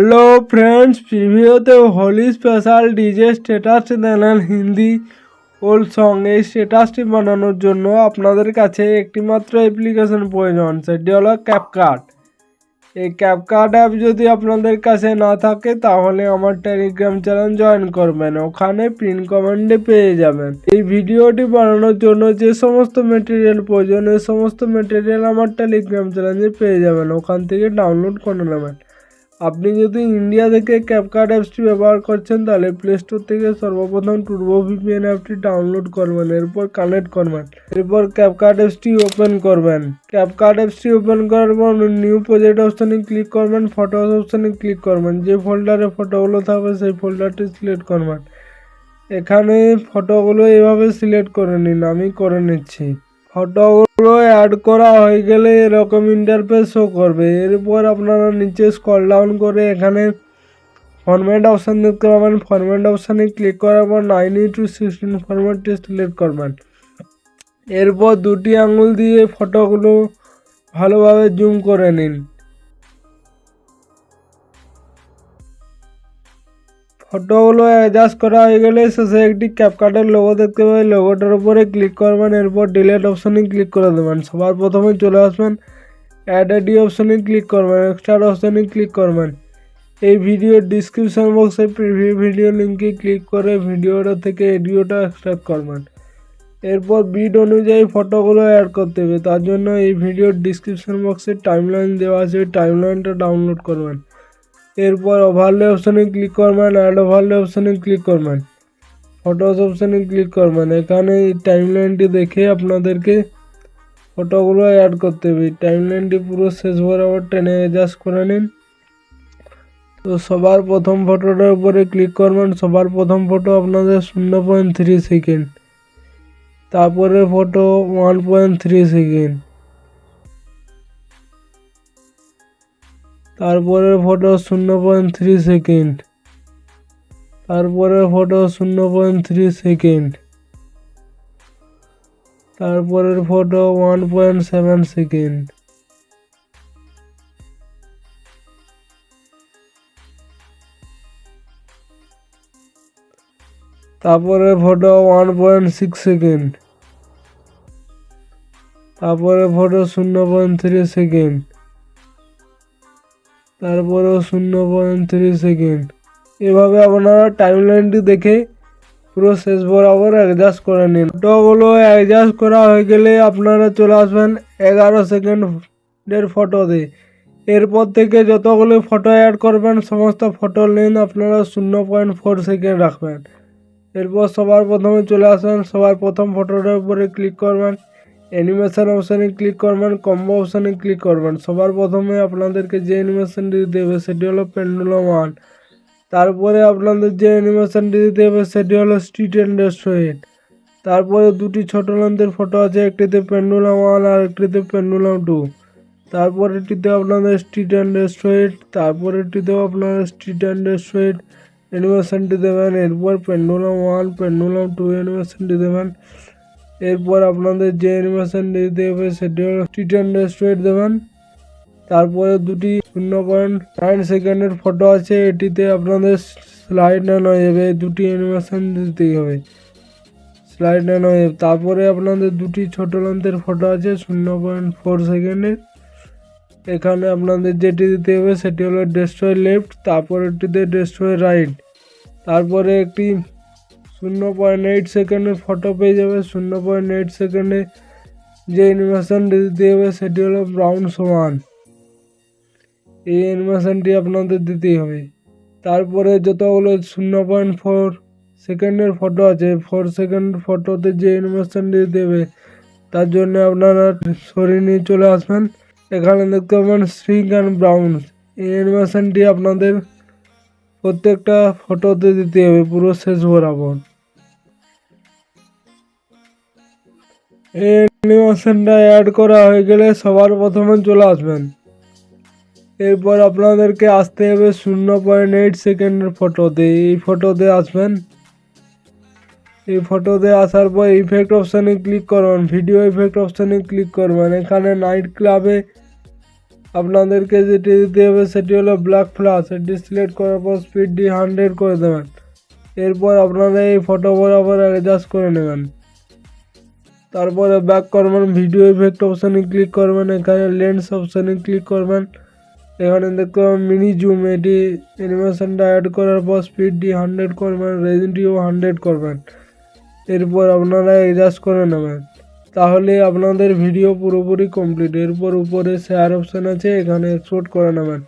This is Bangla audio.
हेलो फ्रेंड्स, প্রিভিউতে Holi special DJ status channel Hindi old song এই স্ট্যাটাসটি বানানোর জন্য আপনাদের কাছে একটি মাত্র অ্যাপ্লিকেশন প্রয়োজন, সেটি হলো ক্যাপকাট। এই ক্যাপকাট অ্যাপ যদি আপনাদের কাছে না থাকে তাহলে আমার টেলিগ্রাম চ্যানেল জয়েন করবেন, ওখানে পিন কমেন্টে পেয়ে যাবেন। এই ভিডিওটি বানানোর জন্য যে সমস্ত ম্যাটেরিয়াল প্রয়োজন এই সমস্ত ম্যাটেরিয়াল আমার টেলিগ্রাম চ্যানেলে পেয়ে যাবেন, ওখান থেকে ডাউনলোড করে নেবেন। আপনি যদি ইন্ডিয়া থেকে ক্যাপকাট অ্যাপসটি ব্যবহার করছেন তাহলে প্লে স্টোর থেকে সর্বপ্রথম টুর্বো ভিপিএন অ্যাপটি ডাউনলোড করবেন, এরপর কানেক্ট করবেন, এরপর ক্যাপকাট অ্যাপসটি ওপেন করবেন। ক্যাপকাট অ্যাপসটি ওপেন করার পর নিউ প্রজেক্ট অপশনে ক্লিক করবেন, ফটোস অপশনে ক্লিক করবেন, যে ফোল্ডারে ফটোগুলো থাকবে সেই ফোল্ডারটি সিলেক্ট করবেন। এখানে ফটোগুলো এভাবে সিলেক্ট করে নিন, আমি করে নিচ্ছি। ফটোগুলো অ্যাড করা হয়ে গেলে এরকম ইন্টারফেস শো করবে। এরপর আপনারা নিচে স্ক্রল ডাউন করে এখানে ফরম্যাট অপশান দেখতে পাবেন, ফরম্যাট অপশানে ক্লিক করার পর 9:16 ফরম্যাটটি সিলেক্ট করবেন। এরপর দুটি আঙুল দিয়ে ফটোগুলো ভালোভাবে জুম করে নিন। ফটোগুলো অ্যাডজাস্ট করা হয়ে গেলে শেষে একটি ক্যাপকাটের লোগো দেখতে পাবেন, লোগোটার উপরে ক্লিক করবেন, এরপর ডিলিট অপশনে ক্লিক করে দেবেন। সবার প্রথমে চলে আসবেন, অ্যাড আইডি অপশনে ক্লিক করবেন, এক্সট্রা অপশনে ক্লিক করবেন। এই ভিডিওর ডিসক্রিপশন বক্সে প্রিভিউ ভিডিও লিঙ্কে ক্লিক করে ভিডিওটা থেকে অডিওটা এক্সট্রাক্ট করবেন। এরপর বিট অনুযায়ী ফটোগুলো অ্যাড করতে হবে, তার জন্য এই ভিডিওর ডিসক্রিপশন বক্সে টাইমলাইন দেওয়া আছে, টাইমলাইনটা ডাউনলোড করবেন। এরপর ওভারলে অপশানে ক্লিক করবেন, অ্যাড ওভারলে অপশানে ক্লিক করবেন, ফটোস অপশানে ক্লিক করবেন। এখানে এই টাইমলাইনটি দেখে আপনাদেরকে ফটোগুলো অ্যাড করতে হবে। টাইমলাইনটি পুরো শেষ বরাবর টেনে অ্যাডজাস্ট করে নিন। তো সবার প্রথম ফটোটার উপরে ক্লিক করবেন, সবার প্রথম ফটো আপনাদের 0.3 সেকেন্ড, তারপরে ফটো 1.3 সেকেন্ড, তারপরে ফটো 0.3 সেকেন্ড, তারপরে ফটো 0.3 সেকেন্ড, তারপরের ফটো 1.7 সেকেন্ড, তারপরে ফটো 1.6 সেকেন্ড, তারপরে ফটো 0.3 সেকেন্ড, তারপরেও 0.3 সেকেন্ড। এভাবে আপনারা টাইমলাইনটি দেখে পুরো শেষ বরাবর অ্যাডজাস্ট করে নিন। ফটোগুলো অ্যাডজাস্ট করা হয়ে গেলে আপনারা চলে আসবেন 11 সেকেন্ডের ফটোতে। এরপর থেকে যতগুলো ফটো অ্যাড করবেন সমস্ত ফটোর লেন্থ আপনারা 0.4 সেকেন্ড রাখবেন। এরপর সবার প্রথমে চলে আসবেন, সবার প্রথম ফটোটার উপরে ক্লিক করবেন, অ্যানিমেশন অপশানে ক্লিক করবেন, কম্বো অপশানে ক্লিক করবেন। সবার প্রথমে আপনাদেরকে যে অ্যানিমেশনটি দিতে হবে সেটি হলো পেন্ডুলাম 1। তারপরে আপনাদের যে অ্যানিমেশনটি দিতে হবে সেটি হলো স্ট্রিট অ্যান্ড ডেস্ট্রয়েড। তারপরে দুটি ছোট লেন্থের ফটো আছে, একটিতে পেন্ডুলাম 1 আর একটিতে পেন্ডুলাম 2। তারপরেরটিতে আপনাদের স্ট্রিট অ্যান্ড ডেস্ট্রয়েড, তারপরেরটিতেও আপনারা স্ট্রিট অ্যান্ড ডেস্ট্রয়েড অ্যানিমেশনটি দেবেন। এরপর পেন্ডুলাম 1 পেন্ডুলাম 2 অ্যানিমেশনটি দেবেন। এরপর আপনাদের যে অ্যানিমেশনটি দিতে হবে সেটি হলো স্ট্রিট অ্যান্ড ডেস্ট্রয়েড দেবেন। তারপরে দুটি 0.9 সেকেন্ডের ফটো আছে, এটিতে আপনাদের স্লাইড নেন হয়ে যাবে, দুটি অ্যানিমেশন দিতেই হবে, স্লাইড নেন হয়ে যাবে। তারপরে আপনাদের দুটি ছোট লেন্থের ফটো আছে 0.4 সেকেন্ডের, এখানে আপনাদের যেটি দিতে হবে সেটি হলো ডেস্ট্রয় লেফট, তারপরেরটিতে ডেস্ট্রয় রাইট। তারপরে একটি 0.8 সেকেন্ডের ফটো পেয়ে যাবে। 0.8 সেকেন্ডে যে অ্যানিমেশনটি দিতে হবে সেটি হলো ব্রাউন সমান, এই অ্যানিমেশনটি আপনাদের দিতেই হবে। তারপরে যতগুলো 0.4 সেকেন্ডের ফটো আছে, 4 সেকেন্ড ফটোতে যে অ্যানিমেশনটি দিতে হবে তার জন্য আপনারা সরিয়ে নিয়ে চলে আসবেন। এখানে দেখতে পাবেন শ্রিঙ্ক অ্যান্ড ব্রাউন, এই অ্যানিমেশনটি আপনাদের প্রত্যেকটা ফটোতে দিতে হবে পুরো শেষ বরাবর। এই অ্যানিমেশনটা অ্যাড করা হয়ে গেলে সবার প্রথমে চলে আসবেন। এরপর আপনাদেরকে আসতে হবে 0.8 সেকেন্ডের ফটোতে, এই ফটোতে আসবেন। এই ফটোতে আসার পর ইফেক্ট অপশানে ক্লিক করবেন, ভিডিও ইফেক্ট অপশানে ক্লিক করবেন। এখানে নাইট ক্লাবে আপনাদেরকে যেটি দিতে হবে সেটি হলো ব্ল্যাক ফ্লাশ। এটি সিলেক্ট করার পর স্পিডটি 100 করে দেবেন। এরপর আপনারা এই ফটো বরাবর অ্যাডজাস্ট করে নেবেন। তারপরে ব্যাক করবেন, ভিডিও ইফেক্ট অপশানে ক্লিক করবেন, এখানে লেন্স অপশানে ক্লিক করবেন। এখানে দেখতে পাবেন মিনি জুম, এটি অ্যানিমেশনটা অ্যাড করার পর স্পিডটি 100 করবেন, রেজেন্টিও 100 করবেন। এরপর আপনারা অ্যাডজাস্ট করে নেবেন, তাহলে আপনাদের ভিডিও পুরোপুরি কমপ্লিট। এরপর উপরে শেয়ার অপশান আছে, এখানে এক্সপোর্ট করে নেবেন।